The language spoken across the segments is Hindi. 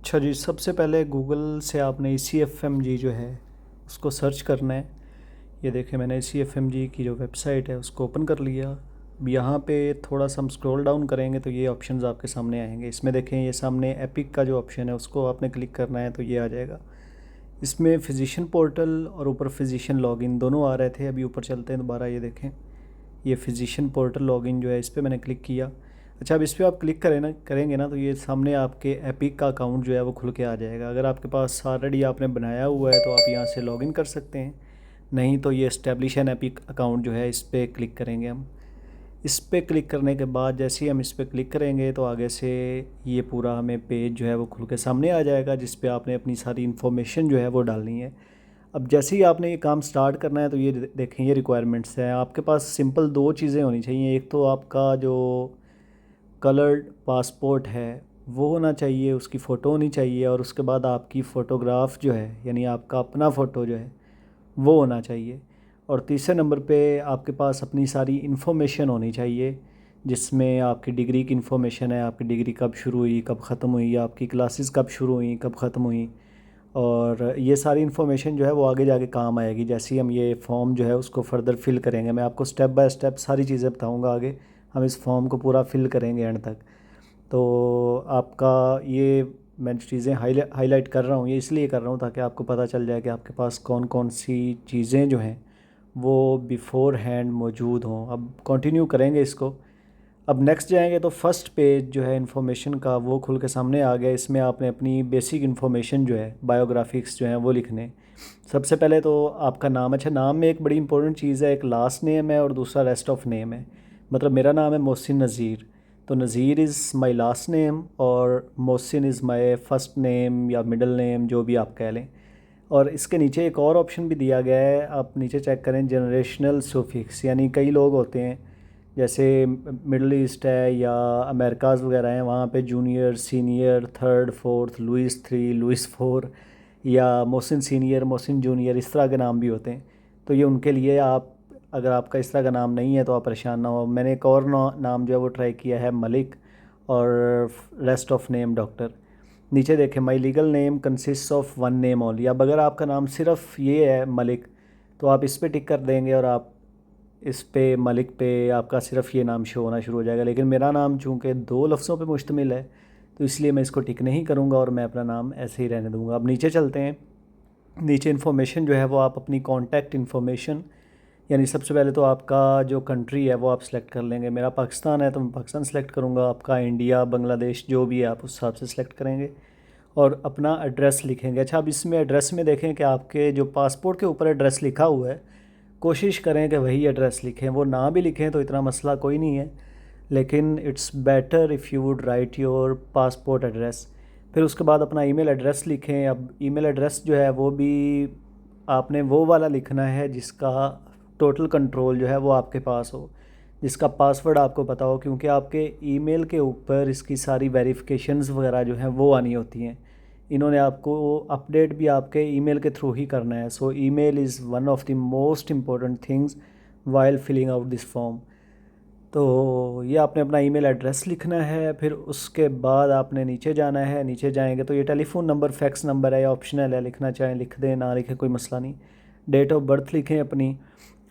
अच्छा जी, सबसे पहले गूगल से आपने ECFMG जो है उसको सर्च करना है। ये देखें, मैंने ECFMG की जो वेबसाइट है उसको ओपन कर लिया। अब यहाँ पे थोड़ा सा हम स्क्रॉल डाउन करेंगे तो ये ऑप्शंस आपके सामने आएंगे। इसमें देखें, ये सामने एपिक का जो ऑप्शन है उसको आपने क्लिक करना है तो ये आ जाएगा। इसमें फिजिशियन पोर्टल और ऊपर फिजिशियन लॉगिन दोनों आ रहे थे। अभी ऊपर चलते हैं दोबारा, ये देखें, ये फिजिशियन पोर्टल लॉगिन जो है इस पर मैंने क्लिक किया। अच्छा, अब इस पर आप क्लिक करेंगे ना तो ये सामने आपके एपिक का अकाउंट जो है वो खुल के आ जाएगा। अगर आपके पास ऑलरेडी आपने बनाया हुआ है तो आप यहाँ से लॉगिन कर सकते हैं, नहीं तो ये एस्टेब्लिश एन एपिक अकाउंट जो है इस पर क्लिक करेंगे हम। इस पर क्लिक करने के बाद जैसे ही हम इस पर क्लिक करेंगे तो आगे से ये पूरा हमें पेज जो है वो खुल के सामने आ जाएगा, जिस पे आपने अपनी सारी इन्फॉर्मेशन जो है वो डालनी है। अब जैसे ही आपने ये काम स्टार्ट करना है तो ये देखें, ये रिक्वायरमेंट्स हैं आपके पास। सिंपल दो चीज़ें होनी चाहिए। एक तो आपका जो कलर्ड पासपोर्ट है वो होना चाहिए, उसकी फ़ोटो होनी चाहिए, और उसके बाद आपकी फ़ोटोग्राफ जो है यानी आपका अपना फ़ोटो जो है वो होना चाहिए। और तीसरे नंबर पे आपके पास अपनी सारी इन्फॉर्मेशन होनी चाहिए, जिसमें आपकी डिग्री की इन्फॉर्मेशन है, आपकी डिग्री कब शुरू हुई कब ख़त्म हुई, आपकी क्लासेस कब शुरू हुई कब ख़त्म हुई। और ये सारी इन्फॉर्मेशन जो है वो आगे जाके काम आएगी जैसे ही हम ये फॉर्म जो है उसको फर्दर फिल करेंगे। मैं आपको स्टेप बाय स्टेप सारी चीज़ें बताऊंगा आगे। हम इस फॉर्म को पूरा फिल करेंगे एंड तक। तो आपका ये मैं जो चीज़ें हाईलाइट कर रहा हूँ ये इसलिए कर रहा हूँ ताकि आपको पता चल जाए कि आपके पास कौन कौन सी चीज़ें जो हैं वो बिफ़ोर हैंड मौजूद हों। अब कंटिन्यू करेंगे इसको। अब नेक्स्ट जाएंगे तो फर्स्ट पेज जो है इन्फॉर्मेशन का वो खुल के सामने आ गया। इसमें आपने अपनी बेसिक इन्फॉर्मेशन जो है बायोग्राफिक्स जो हैं वो लिखने। सबसे पहले तो आपका नाम। अच्छा, नाम में एक बड़ी इंपॉर्टेंट चीज़ है, एक लास्ट नेम है और दूसरा रेस्ट ऑफ नेम है। मतलब मेरा नाम है मोहसिन नज़ीर, तो नज़ीर इज़ माय लास्ट नेम और Mohsin is my first name या मिडल नेम, जो भी आप कह लें। और इसके नीचे एक और ऑप्शन भी दिया गया है, आप नीचे चेक करें, जनरेशनल सुफिक्स। यानी कई लोग होते हैं जैसे मिडल ईस्ट है या अमेरिकाज़ वगैरह हैं, वहाँ पे junior, senior, third, fourth, Louis three, Louis four, या मोहसिन सीनियर, मोहसिन जूनियर, इस तरह के नाम भी होते हैं। तो ये उनके लिए, आप अगर आपका इस तरह का नाम नहीं है तो आप परेशान ना हो। मैंने एक और नाम जो है वो ट्राई किया है, मलिक, और रेस्ट ऑफ नेम डॉक्टर। नीचे देखें, my legal name consist of one name only. अब अगर आपका नाम सिर्फ ये है मलिक तो आप इस पे टिक कर देंगे और आप इस पे मलिक पे आपका सिर्फ ये नाम शो होना शुरू हो जाएगा। लेकिन मेरा नाम चूँकि दो लफ्ज़ों पे मुश्तमिल है तो इसलिए मैं इसको टिक नहीं करूँगा और मैं अपना नाम ऐसे ही रहने दूँगा। अब नीचे चलते हैं। नीचे इन्फॉर्मेशन जो है वो आप अपनी कॉन्टैक्ट इन्फॉर्मेशन, यानी सबसे पहले तो आपका जो कंट्री है वो आप सिलेक्ट कर लेंगे। मेरा पाकिस्तान है तो मैं पाकिस्तान सेलेक्ट करूँगा। आपका इंडिया, बांग्लादेश, जो भी है आप उस हिसाब से सिलेक्ट करेंगे और अपना एड्रेस लिखेंगे। अच्छा, अब इसमें एड्रेस में देखें कि आपके जो पासपोर्ट के ऊपर एड्रेस लिखा हुआ है, कोशिश करें कि वही एड्रेस लिखें। वो ना भी लिखें तो इतना मसला कोई नहीं है, लेकिन it's better if you would write your passport address. फिर उसके बाद अपना ईमेल एड्रेस लिखें। अब ईमेल एड्रेस जो है वो भी आपने वो वाला लिखना है जिसका टोटल कंट्रोल जो है वो आपके पास हो, जिसका पासवर्ड आपको पता हो, क्योंकि आपके ईमेल के ऊपर इसकी सारी वेरिफिकेशंस वगैरह जो हैं वो आनी होती हैं। इन्होंने आपको अपडेट भी आपके ईमेल के थ्रू ही करना है। So email is one of the most important things while filling out this form. तो ये आपने अपना ईमेल एड्रेस लिखना है। फिर उसके बाद आपने नीचे जाना है। नीचे जाएंगे तो ये टेलीफोन नंबर, फैक्स नंबर है, ऑप्शनल है, लिखना चाहें लिख दें, ना लिखें कोई मसला नहीं। डेट ऑफ बर्थ लिखें अपनी।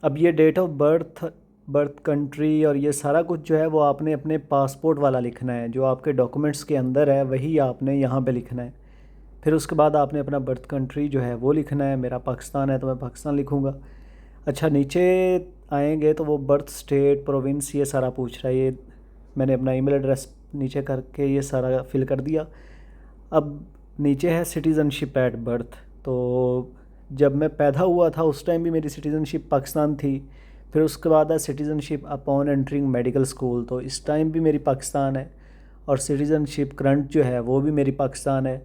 अब ये date of birth, birth country और ये सारा कुछ जो है वो आपने अपने पासपोर्ट वाला लिखना है। जो आपके डॉक्यूमेंट्स के अंदर है वही आपने यहाँ पे लिखना है। फिर उसके बाद आपने अपना बर्थ कंट्री जो है वो लिखना है। मेरा पाकिस्तान है तो मैं पाकिस्तान लिखूँगा। अच्छा, नीचे आएंगे तो वो बर्थ स्टेट, प्रोविंस, ये सारा पूछ रहा है। ये मैंने अपना ईमेल एड्रेस नीचे करके ये सारा फिल कर दिया। अब नीचे है सिटीज़नशिप एट बर्थ। तो जब मैं पैदा हुआ था उस टाइम भी मेरी सिटीज़नशिप पाकिस्तान थी। फिर उसके बाद है citizenship upon entering medical school, तो इस टाइम भी मेरी पाकिस्तान है। और सिटीज़नशिप करंट जो है वो भी मेरी पाकिस्तान है।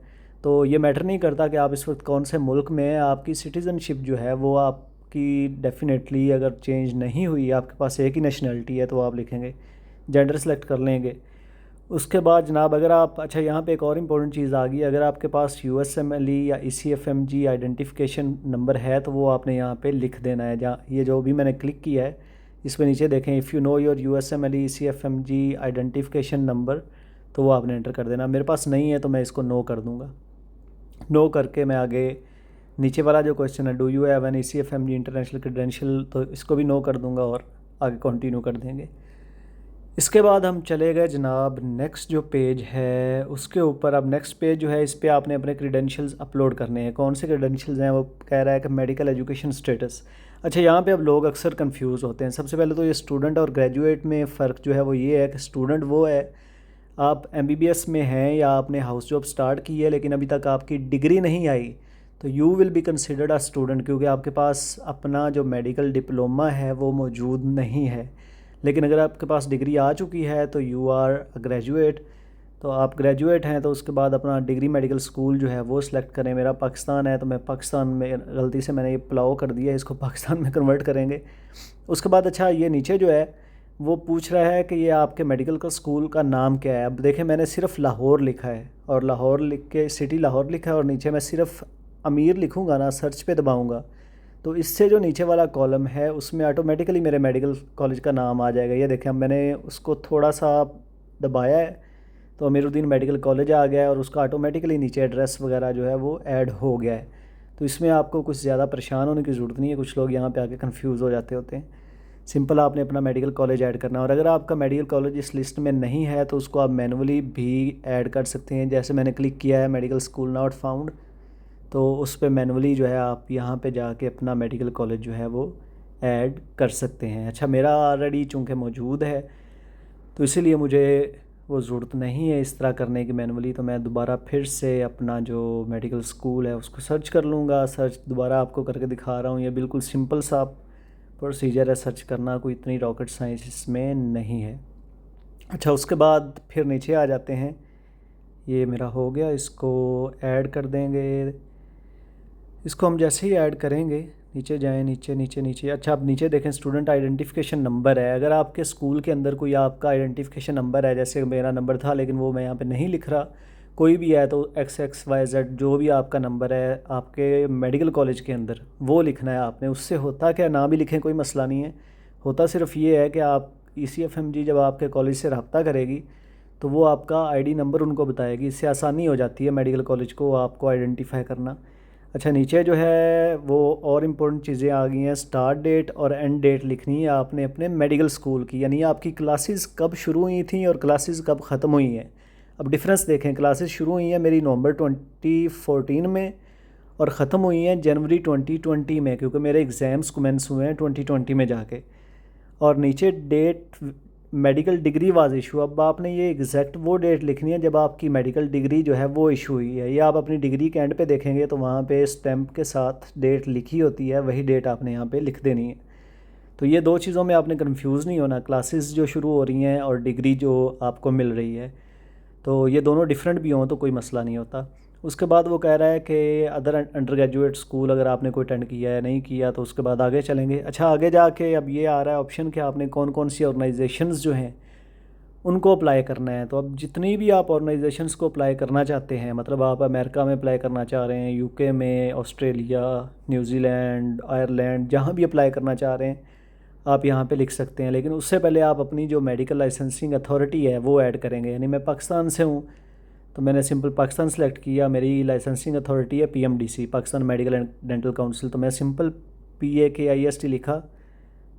तो ये मैटर नहीं करता कि आप इस वक्त कौन से मुल्क में हैं, आपकी सिटीज़नशिप जो है वो आपकी डेफिनेटली अगर चेंज नहीं हुई, आपके पास एक ही नेशनलिटी है तो आप लिखेंगे, जेंडर सेलेक्ट कर लेंगे। उसके बाद जनाब अगर आप, अच्छा यहाँ पे एक और इम्पोर्टेंट चीज़ आ गई, अगर आपके पास USMLE या ECFMG आइडेंटिफिकेशन नंबर है तो वो आपने यहाँ पे लिख देना है। जहाँ ये जो भी मैंने क्लिक किया है इस पर नीचे देखें, if you know your USMLE ECFMG identification number तो वो आपने एंटर कर देना। मेरे पास नहीं है तो मैं इसको नो कर दूँगा। नो करके मैं आगे नीचे वाला जो क्वेश्चन है, do you have an ECFMG international credential, तो इसको भी नो कर दूँगा और आगे कंटिन्यू कर देंगे। इसके बाद हम चले गए जनाब नेक्स्ट जो पेज है उसके ऊपर। अब नेक्स्ट पेज जो है इस पर आपने अपने क्रीडेंशियल्स अपलोड करने हैं। कौन से क्रीडेंशियल्स हैं? वो कह रहा है कि मेडिकल एजुकेशन स्टेटस। अच्छा, यहाँ पे अब लोग अक्सर कंफ्यूज होते हैं। सबसे पहले तो ये स्टूडेंट और ग्रेजुएट में फ़र्क जो है वो ये है कि स्टूडेंट वो है, आप MBBS में हैं या आपने हाउस जॉब स्टार्ट की है लेकिन अभी तक आपकी डिग्री नहीं आई, तो you will be considered a student, क्योंकि आपके पास अपना जो मेडिकल डिप्लोमा है वो मौजूद नहीं है। लेकिन अगर आपके पास डिग्री आ चुकी है तो यू आर अ ग्रेजुएट। तो आप ग्रेजुएट हैं तो उसके बाद अपना डिग्री मेडिकल स्कूल जो है वो सिलेक्ट करें। मेरा पाकिस्तान है तो मैं पाकिस्तान में, गलती से मैंने ये पुलाव कर दिया, इसको पाकिस्तान में कन्वर्ट करेंगे। उसके बाद अच्छा ये नीचे जो है वो पूछ रहा है कि ये आपके मेडिकल का स्कूल का नाम क्या है। अब देखें मैंने सिर्फ लाहौर लिखा है और लाहौर लिख के सिटी लाहौर लिखा है और नीचे मैं सिर्फ अमीर लिखूँगा ना, सर्च पे दबाऊँगा तो इससे जो नीचे वाला कॉलम है उसमें ऑटोमेटिकली मेरे मेडिकल कॉलेज का नाम आ जाएगा। ये देखें, अब मैंने उसको थोड़ा सा दबाया है तो अमीरुद्दीन मेडिकल कॉलेज आ गया है और उसका ऑटोमेटिकली नीचे एड्रेस वगैरह जो है वो ऐड हो गया है। तो इसमें आपको कुछ ज़्यादा परेशान होने की ज़रूरत नहीं है। कुछ लोग यहाँ पे आके कंफ्यूज हो जाते होते हैं। सिंपल आपने अपना मेडिकल कॉलेज ऐड करना है और अगर आपका मेडिकल कॉलेज इस लिस्ट में नहीं है तो उसको आप मैनुअली भी ऐड कर सकते हैं। जैसे मैंने क्लिक किया है मेडिकल स्कूल नॉट फाउंड, तो उस पर मैनुअली जो है आप यहाँ पे जाके अपना मेडिकल कॉलेज जो है वो ऐड कर सकते हैं। अच्छा, मेरा ऑलरेडी चूँकि मौजूद है तो इसीलिए मुझे वो ज़रूरत नहीं है इस तरह करने की मैनुअली। तो मैं दोबारा फिर से अपना जो मेडिकल स्कूल है उसको सर्च कर लूँगा। सर्च दोबारा आपको करके दिखा रहा हूँ। ये बिल्कुल सिंपल सा प्रोसीजर है सर्च करना, कोई इतनी रॉकेट साइंस इसमें नहीं है। अच्छा, उसके बाद फिर नीचे आ जाते हैं। ये मेरा हो गया, इसको ऐड कर देंगे। इसको हम जैसे ही ऐड करेंगे, नीचे जाएं, नीचे नीचे नीचे। अच्छा, आप नीचे देखें स्टूडेंट आइडेंटिफिकेशन नंबर है। अगर आपके स्कूल के अंदर कोई आपका आइडेंटिफिकेशन नंबर है, जैसे मेरा नंबर था लेकिन वो मैं यहाँ पे नहीं लिख रहा, कोई भी है तो XXYZ जो भी आपका नंबर है आपके मेडिकल कॉलेज के अंदर वो लिखना है आपने। उससे होता क्या, ना भी लिखें कोई मसला नहीं है। होता सिर्फ ये है कि आप ECFMG जब आपके कॉलेज से रब्ता करेगी तो वो आपका ID नंबर उनको बताएगी। इससे आसानी हो जाती है मेडिकल कॉलेज को आपको आइडेंटिफाई करना। अच्छा, नीचे जो है वो और इम्पोर्टेंट चीज़ें आ गई हैं। स्टार्ट डेट और एंड डेट लिखनी है आपने अपने मेडिकल स्कूल की, यानी आपकी क्लासेस कब शुरू हुई थी और क्लासेस कब ख़त्म हुई हैं। अब डिफरेंस देखें, क्लासेस शुरू हुई हैं मेरी नवंबर 2014 में और ख़त्म हुई हैं जनवरी 2020 में, क्योंकि मेरे एग्ज़ाम्स कमेंस हुए हैं 2020 में जाके। और नीचे date medical degree was issue. अब आपने ये एग्जैक्ट वो डेट लिखनी है जब आपकी मेडिकल डिग्री जो है वो इशू हुई है। ये आप अपनी डिग्री के एंड पे देखेंगे तो वहाँ पे स्टैम्प के साथ डेट लिखी होती है, वही डेट आपने यहाँ पे लिख देनी है। तो ये दो चीज़ों में आपने कंफ्यूज नहीं होना, क्लासेस जो शुरू हो रही हैं और डिग्री जो आपको मिल रही है। तो ये दोनों डिफरेंट भी हों तो कोई मसला नहीं होता। उसके बाद वो कह रहा है कि अदर अंडर ग्रेजुएट स्कूल अगर आपने कोई अटेंड किया है, नहीं किया तो उसके बाद आगे चलेंगे। अच्छा, आगे जाके अब ये आ रहा है ऑप्शन कि आपने कौन कौन सी ऑर्गेनाइजेशंस जो हैं उनको अप्लाई करना है। तो अब जितनी भी आप ऑर्गेनाइजेशंस को अप्लाई करना चाहते हैं, मतलब आप अमेरिका में अप्लाई करना चाह रहे हैं, UK में, ऑस्ट्रेलिया, न्यूजीलैंड, आयरलैंड, जहाँ भी अप्लाई करना चाह रहे हैं आप यहाँ पे लिख सकते हैं। लेकिन उससे पहले आप अपनी जो मेडिकल लाइसेंसिंग अथॉरिटी है वो ऐड करेंगे। यानी मैं पाकिस्तान से हूँ तो मैंने सिंपल पाकिस्तान सेलेक्ट किया। मेरी लाइसेंसिंग अथॉरिटी है PMDC, Pakistan medical and dental council. तो मैं सिंपल PAKIST लिखा,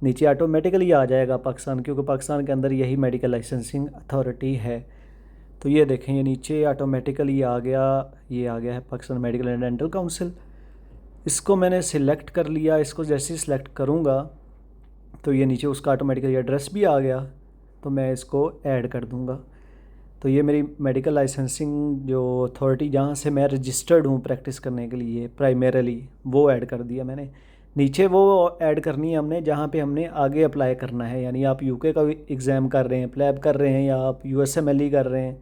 नीचे ऑटोमेटिकली आ जाएगा पाकिस्तान, क्योंकि पाकिस्तान के अंदर यही मेडिकल लाइसेंसिंग अथॉरिटी है। तो ये देखें, ये नीचे ऑटोमेटिकली आ गया, ये आ गया है Pakistan medical and dental council. इसको मैंने सिलेक्ट कर लिया। इसको जैसे ही सिलेक्ट करूँगा तो ये नीचे उसका ऑटोमेटिकली एड्रेस भी आ गया, तो मैं इसको ऐड कर दूँगा। तो ये मेरी मेडिकल लाइसेंसिंग जो अथॉरिटी जहाँ से मैं रजिस्टर्ड हूँ प्रैक्टिस करने के लिए प्राइमरीली, वो ऐड कर दिया मैंने। नीचे वो ऐड करनी है हमने जहाँ पे हमने आगे अप्लाई करना है। यानी आप UK का एग्ज़ाम कर रहे हैं, प्लैब कर रहे हैं, या आप USMLE कर रहे हैं,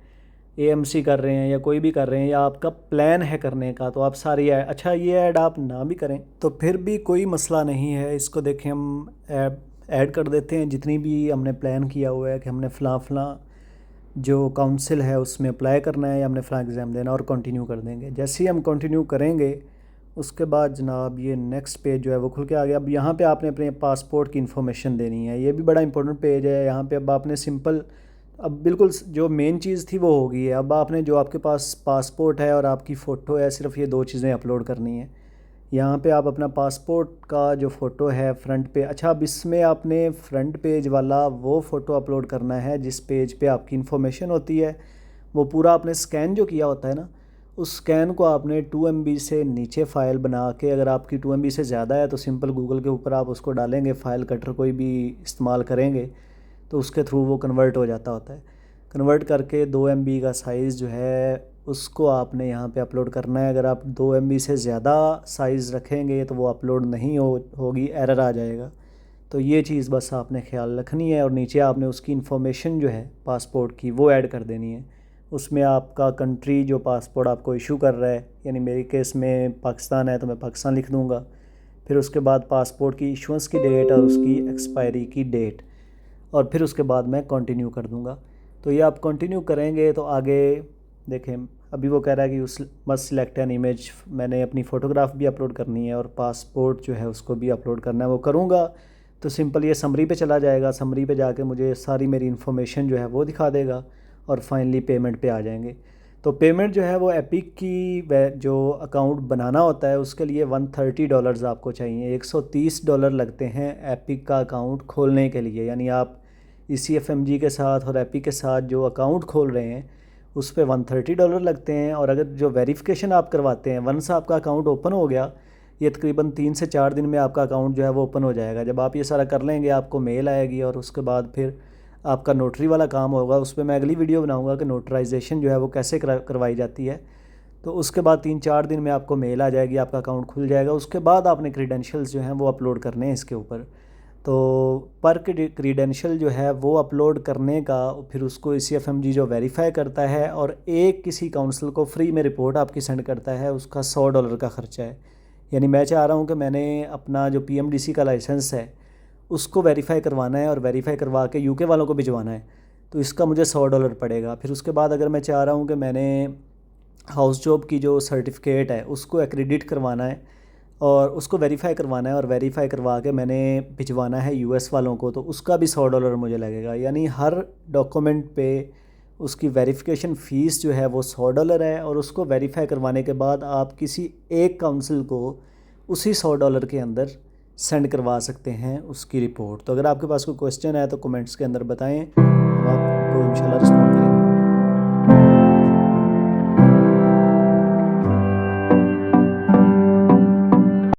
AMC कर रहे हैं, या कोई भी कर रहे हैं, या आपका प्लान है करने का, तो आप सारी अच्छा ये ऐड आप ना भी करें तो फिर भी कोई मसला नहीं है। इसको देखें, हम ऐड कर देते हैं जितनी भी हमने प्लान किया हुआ है कि हमने फ़लाँ जो काउंसिल है उसमें अप्लाई करना है या हमने फ़लाँ एग्ज़ाम देना, और कंटिन्यू कर देंगे। जैसे ही हम कंटिन्यू करेंगे उसके बाद जनाब ये नेक्स्ट पेज जो है वो खुल के आ गया। अब यहाँ पे आपने अपने पासपोर्ट की इन्फॉर्मेशन देनी है। ये भी बड़ा इंपॉर्टेंट पेज है। यहाँ पे अब आपने सिंपल अब बिल्कुल जो मेन चीज़ थी वो हो गई है। अब आपने जो आपके पास पासपोर्ट है और आपकी फ़ोटो है, सिर्फ ये दो चीज़ें अपलोड करनी है। यहाँ पे आप अपना पासपोर्ट का जो फ़ोटो है फ्रंट पे, अच्छा अब इसमें आपने फ्रंट पेज वाला वो फ़ोटो अपलोड करना है जिस पेज पे आपकी इन्फॉर्मेशन होती है। वो पूरा आपने स्कैन जो किया होता है ना, उस स्कैन को आपने 2 MB से नीचे फ़ाइल बना के, अगर आपकी 2 MB से ज़्यादा है तो सिंपल गूगल के ऊपर आप उसको डालेंगे, फ़ाइल कटर कोई भी इस्तेमाल करेंगे तो उसके थ्रू वो कन्वर्ट हो जाता होता है। कन्वर्ट करके 2 MB का साइज़ जो है उसको आपने यहाँ पे अपलोड करना है। अगर आप 2 MB से ज़्यादा साइज़ रखेंगे तो वो अपलोड नहीं होगी, एरर आ जाएगा। तो ये चीज़ बस आपने ख्याल रखनी है। और नीचे आपने उसकी इन्फॉर्मेशन जो है पासपोर्ट की वो ऐड कर देनी है। उसमें आपका कंट्री जो पासपोर्ट आपको इशू कर रहा है, यानी मेरे केस में पाकिस्तान है तो मैं पाकिस्तान लिख दूँगा। फिर उसके बाद पासपोर्ट की इशुएंस की डेट और उसकी एक्सपायरी की डेट, और फिर उसके बाद मैं कंटिन्यू कर दूँगा। तो ये आप कंटिन्यू करेंगे तो आगे देखें, अभी वो कह रहा है कि उस मस्ट सिलेक्ट एन इमेज, मैंने अपनी फ़ोटोग्राफ भी अपलोड करनी है और पासपोर्ट जो है उसको भी अपलोड करना है। वो करूँगा तो सिंपल ये समरी पे चला जाएगा, समरी पे जाके मुझे सारी मेरी इन्फॉर्मेशन जो है वो दिखा देगा और फाइनली पेमेंट पे आ जाएंगे। तो पेमेंट जो है वो एपिक की जो अकाउंट बनाना होता है उसके लिए $130 आपको चाहिए। $130 लगते हैं एपिक का अकाउंट खोलने के लिए। यानी आप ECFMG के साथ और एपिक के साथ जो अकाउंट खोल रहे हैं उस पर $130 लगते हैं। और अगर जो वेरिफिकेशन आप करवाते हैं, वंस आपका अकाउंट ओपन हो गया, ये तकरीबन 3 से 4 दिन में आपका अकाउंट जो है वो ओपन हो जाएगा। जब आप ये सारा कर लेंगे आपको मेल आएगी और उसके बाद फिर आपका नोटरी वाला काम होगा। उस पर मैं अगली वीडियो बनाऊंगा कि नोटराइजेशन जो है वो कैसे करवाई जाती है। तो उसके बाद 3-4 दिन में आपको मेल आ जाएगी, आपका अकाउंट खुल जाएगा। उसके बाद आपने क्रीडेंशियल्स जो हैं वो अपलोड करने हैं इसके ऊपर। तो पर क्रीडेंशियल जो है वो अपलोड करने का फिर उसको ECFMG जो वेरीफाई करता है और एक किसी काउंसिल को फ्री में रिपोर्ट आपकी सेंड करता है, उसका $100 का ख़र्चा है। यानी मैं चाह रहा हूँ कि मैंने अपना जो PMDC का लाइसेंस है उसको वेरीफाई करवाना है और वेरीफाई करवा के UK वालों को भिजवाना है, तो इसका मुझे $100 पड़ेगा। फिर उसके बाद अगर मैं चाह रहा हूँ कि मैंने हाउस जॉब की जो सर्टिफिकेट है उसको एक्रेडिट करवाना है और उसको वेरीफाई करवाना है और वेरीफाई करवा के मैंने भिजवाना है US वालों को, तो उसका भी $100 मुझे लगेगा। यानी हर डॉक्यूमेंट पे उसकी वेरिफिकेशन फ़ीस जो है वो $100 है। और उसको वेरीफाई करवाने के बाद आप किसी एक काउंसिल को उसी $100 के अंदर सेंड करवा सकते हैं उसकी रिपोर्ट। तो अगर आपके पास कोई क्वेश्चन है तो कमेंट्स के अंदर बताएं, हम आपको इंशाल्लाह रिस्पॉन्ड करेंगे।